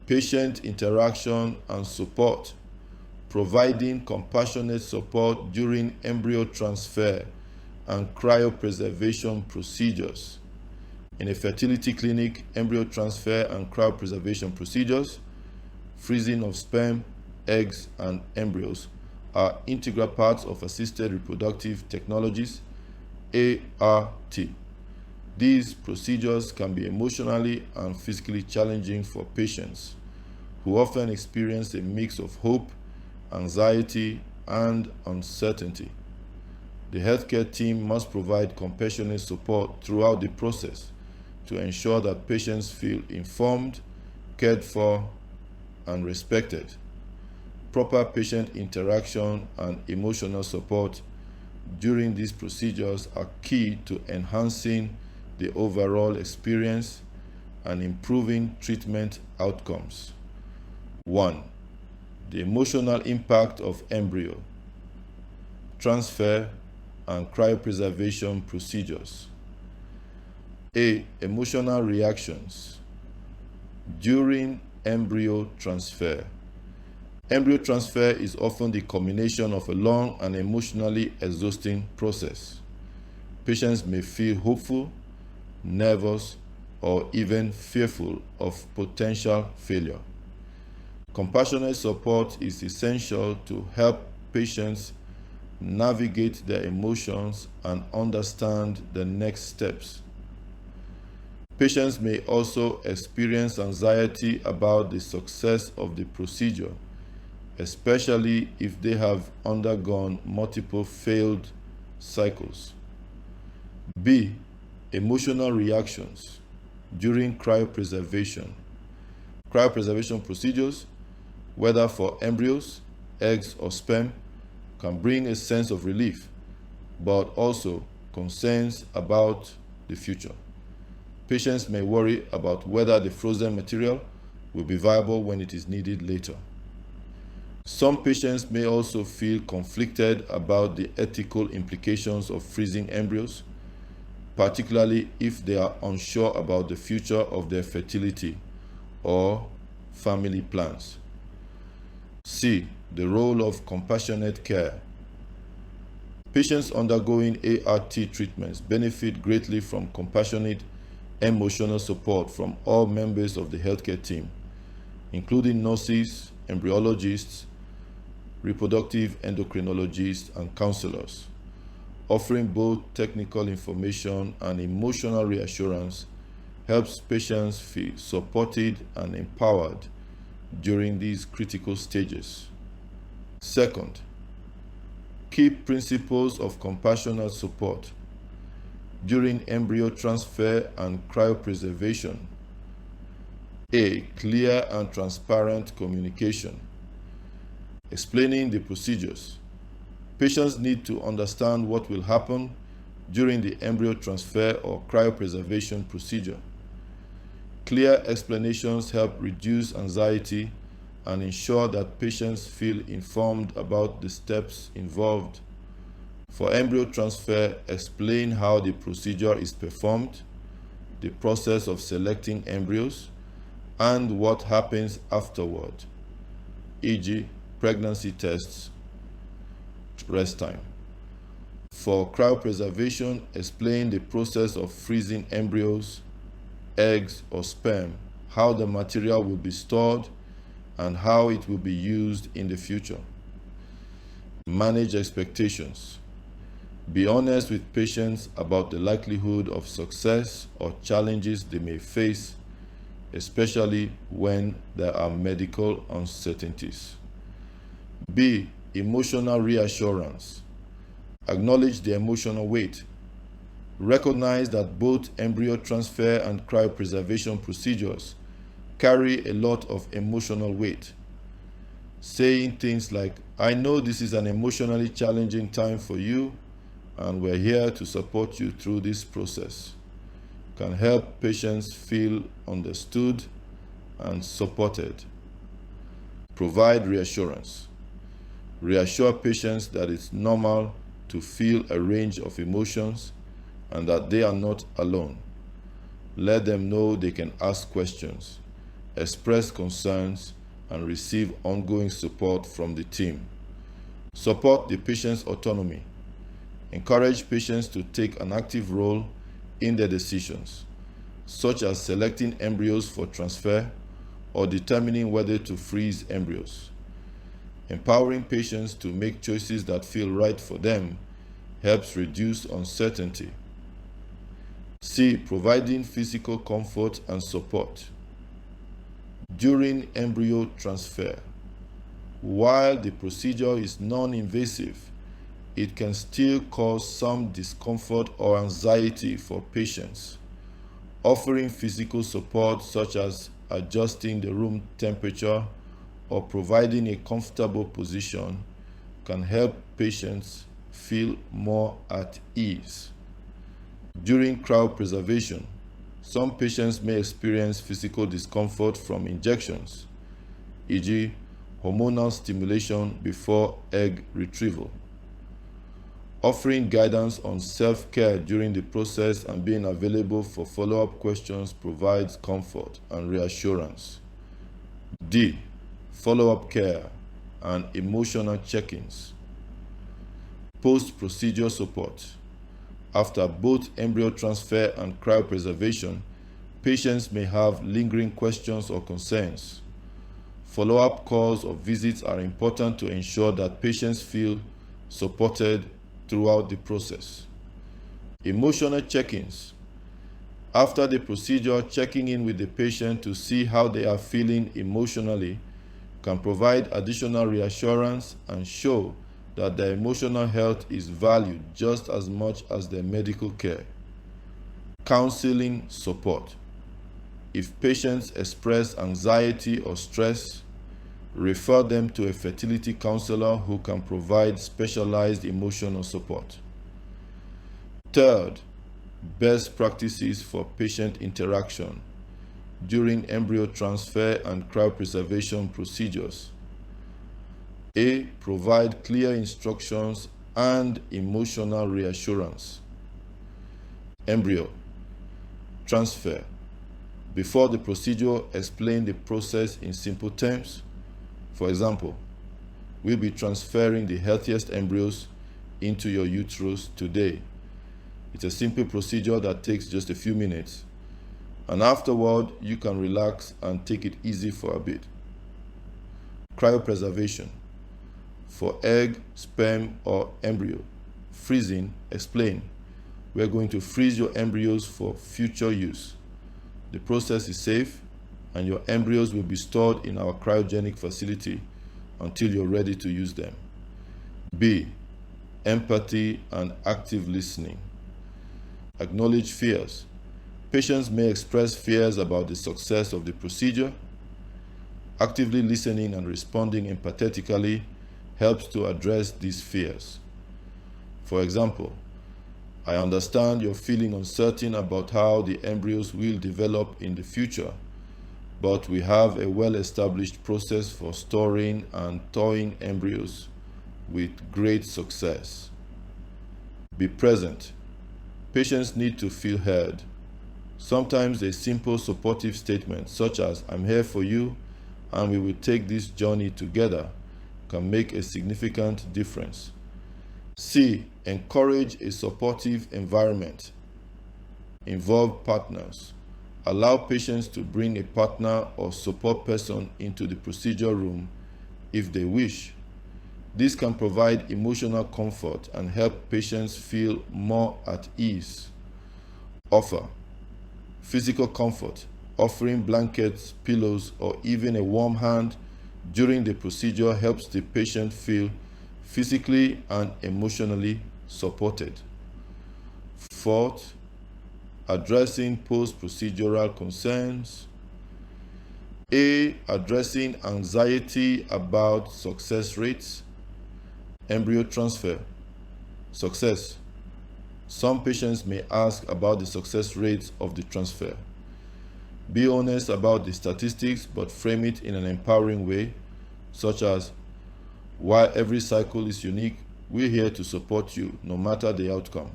Patient interaction and support, providing compassionate support during embryo transfer and cryopreservation procedures. In a fertility clinic, embryo transfer and cryopreservation procedures, freezing of sperm, eggs, and embryos are integral parts of assisted reproductive technologies, ART. These procedures can be emotionally and physically challenging for patients, who often experience a mix of hope, anxiety, and uncertainty. The healthcare team must provide compassionate support throughout the process to ensure that patients feel informed, cared for, and respected. Proper patient interaction and emotional support during these procedures are key to enhancing the overall experience and improving treatment outcomes. 1. The emotional impact of embryo transfer and cryopreservation procedures. A. Emotional reactions during embryo transfer. Embryo transfer is often the culmination of a long and emotionally exhausting process. Patients may feel hopeful, nervous, or even fearful of potential failure. Compassionate support is essential to help patients navigate their emotions and understand the next steps. Patients may also experience anxiety about the success of the procedure, especially if they have undergone multiple failed cycles. B. Emotional reactions during cryopreservation. Cryopreservation procedures, whether for embryos, eggs, or sperm, can bring a sense of relief, but also concerns about the future. Patients may worry about whether the frozen material will be viable when it is needed later. Some patients may also feel conflicted about the ethical implications of freezing embryos, particularly if they are unsure about the future of their fertility or family plans. C. The role of compassionate care. Patients undergoing ART treatments benefit greatly from compassionate emotional support from all members of the healthcare team, including nurses, embryologists, reproductive endocrinologists, and counselors. Offering both technical information and emotional reassurance helps patients feel supported and empowered during these critical stages. Second, key principles of compassionate support during embryo transfer and cryopreservation. A. Clear and transparent communication. Explaining the procedures. Patients need to understand what will happen during the embryo transfer or cryopreservation procedure. Clear explanations help reduce anxiety and ensure that patients feel informed about the steps involved. For embryo transfer, explain how the procedure is performed, the process of selecting embryos, and what happens afterward, e.g., pregnancy tests, rest time. For cryopreservation, explain the process of freezing embryos, eggs, or sperm, how the material will be stored, and how it will be used in the future. Manage expectations. Be honest with patients about the likelihood of success or challenges they may face, especially when there are medical uncertainties. B. Emotional reassurance. Acknowledge the emotional weight. Recognize that both embryo transfer and cryopreservation procedures carry a lot of emotional weight. Saying things like, "I know this is an emotionally challenging time for you, and we're here to support you through this process," can help patients feel understood and supported. Provide reassurance. Reassure patients that it's normal to feel a range of emotions and that they are not alone. Let them know they can ask questions, express concerns, and receive ongoing support from the team. Support the patient's autonomy. Encourage patients to take an active role in their decisions, such as selecting embryos for transfer or determining whether to freeze embryos. Empowering patients to make choices that feel right for them helps reduce uncertainty. C. Providing physical comfort and support. During embryo transfer, while the procedure is non-invasive, it can still cause some discomfort or anxiety for patients. Offering physical support such as adjusting the room temperature or providing a comfortable position can help patients feel more at ease. During cryopreservation, some patients may experience physical discomfort from injections, e.g., hormonal stimulation before egg retrieval. Offering guidance on self-care during the process and being available for follow-up questions provides comfort and reassurance. D. Follow-up care and emotional check-ins. Post-procedure support. After both embryo transfer and cryopreservation, patients may have lingering questions or concerns. Follow-up calls or visits are important to ensure that patients feel supported throughout the process. Emotional check-ins. After the procedure, checking in with the patient to see how they are feeling emotionally can provide additional reassurance and show that their emotional health is valued just as much as their medical care. Counseling support. If patients express anxiety or stress, refer them to a fertility counselor who can provide specialized emotional support. Third, best practices for patient interaction during embryo transfer and cryopreservation procedures. A. Provide clear instructions and emotional reassurance. Embryo transfer. Before the procedure, explain the process in simple terms. For example, we'll be transferring the healthiest embryos into your uterus today. It's a simple procedure that takes just a few minutes. And afterward, you can relax and take it easy for a bit. Cryopreservation. For egg, sperm, or embryo freezing, explain. We're going to freeze your embryos for future use. The process is safe, and your embryos will be stored in our cryogenic facility until you're ready to use them. B. Empathy and active listening. Acknowledge fears. Patients may express fears about the success of the procedure. Actively listening and responding empathetically helps to address these fears. For example, I understand you're feeling uncertain about how the embryos will develop in the future, but we have a well-established process for storing and thawing embryos with great success. Be present. Patients need to feel heard. Sometimes a simple supportive statement such as, "I'm here for you and we will take this journey together," can make a significant difference. C. Encourage a supportive environment. Involve partners. Allow patients to bring a partner or support person into the procedure room if they wish. This can provide emotional comfort and help patients feel more at ease. Offer physical comfort. Offering blankets, pillows, or even a warm hand during the procedure helps the patient feel physically and emotionally supported. Fourth, addressing post-procedural concerns. A. Addressing anxiety about success rates. Embryo transfer. Success. Some patients may ask about the success rates of the transfer. Be honest about the statistics, but frame it in an empowering way, such as, "While every cycle is unique, we're here to support you no matter the outcome."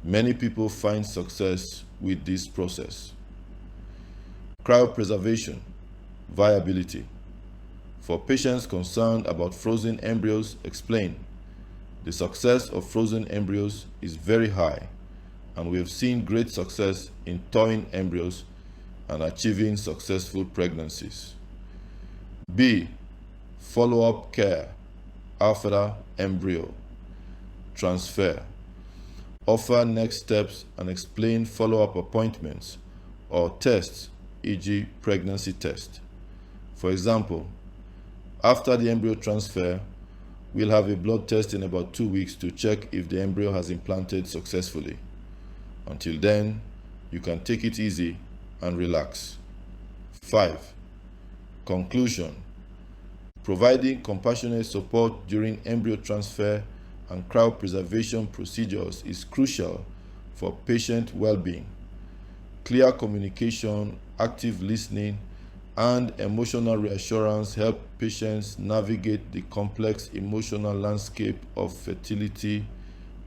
Many people find success with this process. Cryopreservation. viability. For patients concerned about frozen embryos, explain. The success of frozen embryos is very high, and we have seen great success in thawing embryos and achieving successful pregnancies. B. Follow-up care after embryo transfer. Offer next steps and explain follow-up appointments or tests, e.g. pregnancy test. For example, after the embryo transfer, we'll have a blood test in about 2 weeks to check if the embryo has implanted successfully. Until then, you can take it easy and relax. 5. Conclusion. Providing compassionate support during embryo transfer and cryopreservation procedures is crucial for patient well-being. Clear communication, active listening, and emotional reassurance help patients navigate the complex emotional landscape of fertility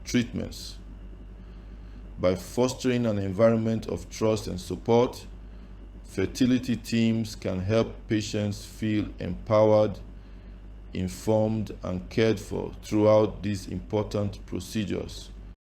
treatments. By fostering an environment of trust and support, fertility teams can help patients feel empowered, informed, and cared for throughout these important procedures.